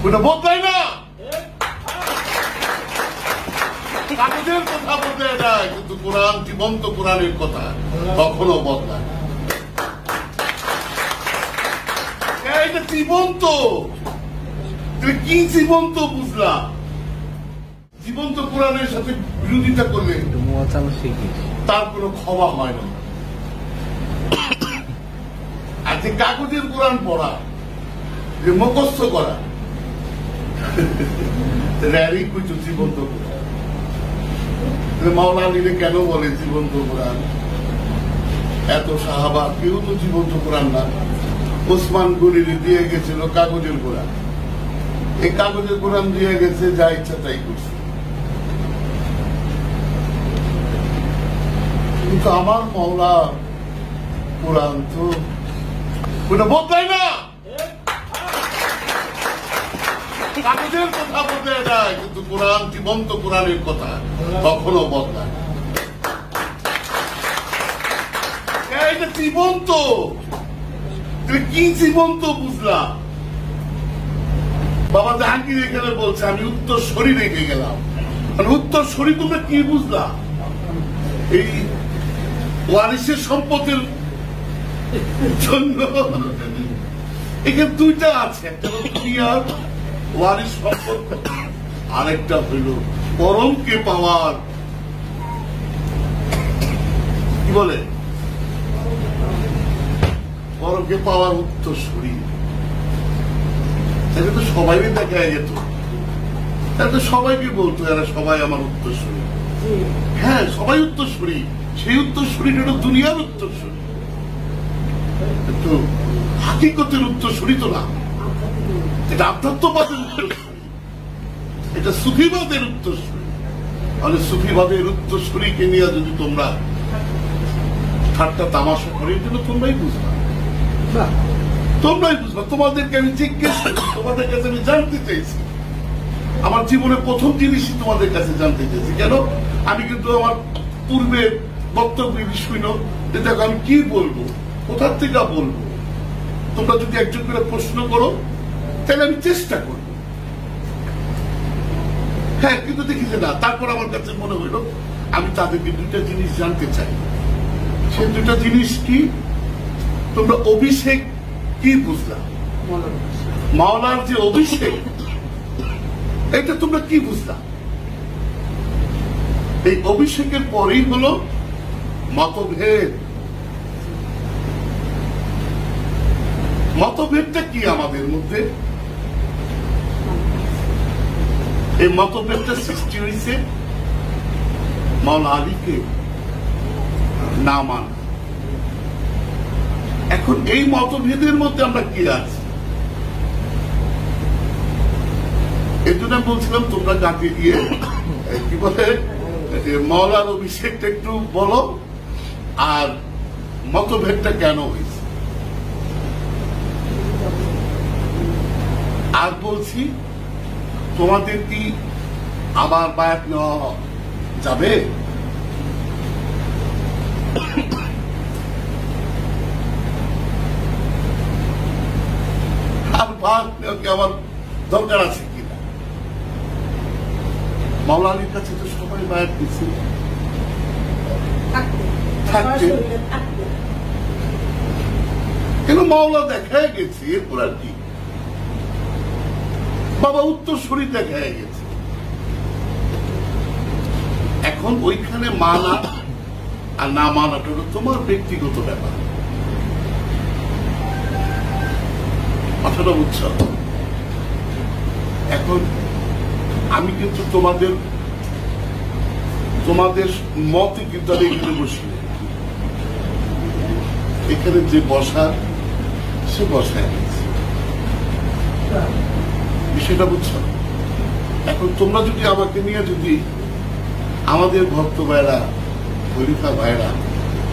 ওটা বদলায় না। কাগজের কথা বদলায় না, কিন্তু কোরআন, জীবন্ত কোরআনের কথা কখনো বদলায় না। এটা জীবন্ত। কি জীবন্ত বুঝলাম? জীবন্ত কোরআনের সাথে বিরোধিতা করলে তার কোনো ক্ষমা হয় না। আর যে কাগজের কোরআন পড়া, যে মুখস্থ করা, র্যারি কিছু জীবন্ত কোরআন। মাওলানা আলীরে কেন বলে জীবন্ত কোরআন? এত সাহাবা কেউ তো জীবন্ত কোরআন না। ওসমান গনিরে দিয়ে গেছিল কাগজের কোরআন, এই কাগজের কোরআন দিয়ে গেছে, যা ইচ্ছা তাই করছে। কিন্তু আমার মাওলা কোরআন তো ওটা বদলায় না। কাগজের কথা বদলায় না, কিন্তু কোরআন, জীবন্ত কোরআনের কথা কখনো বদলায় না। এটা জীবন্ত। কি জীবন্ত বুঝলাম? বাবা জাহাঙ্গীর এখানে বলছে আমি উত্তরসূরি রেখে গেলাম। উত্তরসূরি তোমরা কি বুঝলাম? এই ওয়ারিসের সম্পদের জন্য এখানে দুইটা আছে, একটা হল দুনিয়ার ওয়ারিস সম্পদ, আরেকটা হইল পরমকে পাওয়ার, কি বলে, পরমকে পাওয়ার উত্তরসূরি। এটা তো সবাই দেখা যেত, এটা তো সবাইকে বলতো এরা সবাই আমার উত্তরসূরি। হ্যাঁ, সবাই উত্তরসূরি। সেই উত্তরসূরি হল দুনিয়ার উত্তরসূরি, কিন্তু হাকিকতের উত্তরসূরি তো না। এটা আধ্যাত্মবাদের উত্তরসূরি, এটা সুফিবাদের উত্তরসূরি। মানে সুফিবাদের উত্তরসূরিকে নিয়ে যদি তোমরা ঠাট্টা তামাশা করে, এটা তোমরাই বুঝবা, তোমরাই বুঝবা। তোমাদেরকে আমি জিজ্ঞেস করছি, তোমাদের কাছে আমি জানতে চাইছি, আমার জীবনে প্রথম জিনিসই তোমাদের কাছে জানতে চাইছি। কেন? আমি কিন্তু আমার পূর্বে বক্তব্য শুনো, দেখো আমি কি বলবো, কোথার থেকে বলবো। তোমরা যদি একজন করে প্রশ্ন করো তাহলে আমি চেষ্টা করব। হ্যাঁ, কিন্তু দেখি যে না, তারপর আমার কাছে মনে হইল আমি তাদেরকে দুইটা জিনিস জানতে চাই। সেই দুইটা জিনিস কি? তোমরা অভিষেক কি বুঝলাম? মাওলার যে অভিষেক, এটা তোমরা কি বুঝলাম? এই অভিষেকের পরেই হলো মতভেদ। মতভেদটা কি আমাদের মধ্যে? এই মতভেদটা সৃষ্টি হয়েছে মাওলানা আলীকে না মানা। এখন এই মতভেদের মধ্যে আমরা কি আছি? এই জন্য বলছিলাম তোমরা গাঁটে গিয়ে কি বলে মাওলার অভিষেকটা একটু বলো, আর মতভেদটা কেন হয়েছে। আর বলছি, তোমাদের কি আবার বায়াত নেওয়া যাবে? আর বায়াত নেওয়া কি আমার দরকার আছে কিনা? মাওলানা আলীর কাছে তো সবাই বায়াত দিচ্ছে, কেন মাওলা দেখা গেছে, এরপর আর কি? বাবা উত্তরসূরি দেখা গেছে। এখন ওইখানে মানা আর না মানাটা হলো তোমার ব্যক্তিগত ব্যাপার। কথাটা বুঝছ? এখন আমি কিন্তু তোমাদের মতে কিন্তু আমি এখানে বসি, এখানে যে বসা সে বসায় গেছে, বিষয়টা বুঝছো? এখন তোমরা যদি আমাকে নিয়ে, যদি আমাদের ভক্ত ভাইরা, খলিফা ভাইরা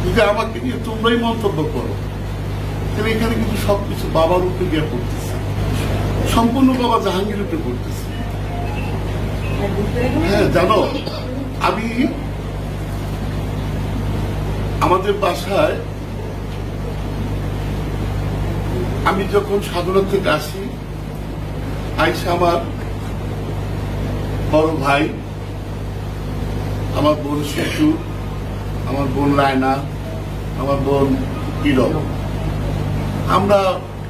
যদি আমাকে নিয়ে তোমরাই মন্তব্য করো, তাহলে এখানে কিন্তু সবকিছু বাবার উপরে গিয়ে পড়তেছে, সম্পূর্ণ বাবা জাহাঙ্গীর উপরে পড়তেছে। হ্যাঁ, জানো, আমি আমাদের বাসায় আমি যখন সাধনা থেকে আসি, আইসা আমার বড় ভাই, আমার বোন শিশু, আমার বোন রায়না, আমার বোন কিরণ,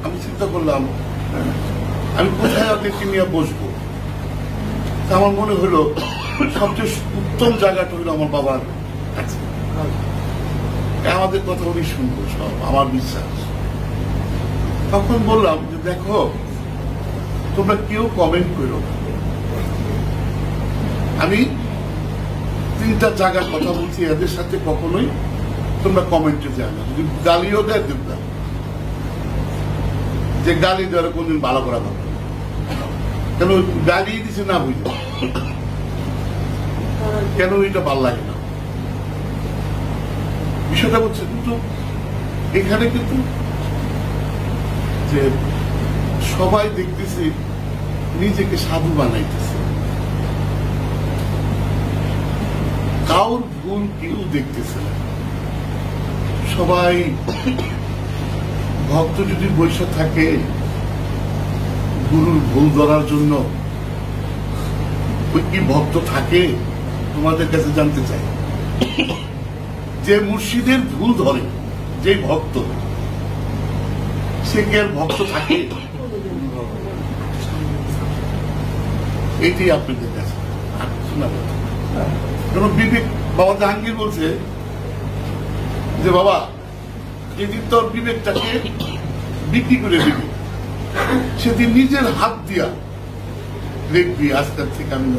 আমি চিন্তা করলাম আমি কোথায় আপনাকে নিয়ে বসবো। আমার মনে হলো সবচেয়ে উত্তম জায়গাটা হলো আমার বাবার কাছে, আমাদের কথা উনি শুনবো সব, আমার বিশ্বাস। তখন বললাম যে দেখো, তোমরা কেউ কমেন্ট করো, আমি 3টা জায়গার কথা বলছি, এদের সাথে কখনোই তোমরা কমেন্টে যাও না। যদি গালিও দেয় দেবদা, যে গালি দেওয়ার কোনদিন ভালো করা হবে, কেন গালি দিছে না বুঝলো, কেন এটা ভাল লাগে না বিষয়টা বলছে। কিন্তু এখানে কিন্তু যে সবাই দেখতেছে নিজেকে সাধু বানাইতেছে, কাউর ভুল কেউ দেখতেছে না। সবাই ভক্ত যদি বসে থাকে গুরুর ভুল ধরার জন্য, ওই কি ভক্ত থাকে তোমাদের কাছে জানতে চাই। যে মুর্শিদের ভুল ধরে, যে ভক্ত, সে কি আর ভক্ত থাকে? এইটাই আপনাদের কাছে শোনা কথা। কোন বিবেক, বাবা জাহাঙ্গীর বলছে যে বাবা যেদিন তোর বিবেকটাকে বিক্রি করে দিবি, সেদিন নিজের হাত দিয়া দেখবি আজকের থেকে আমি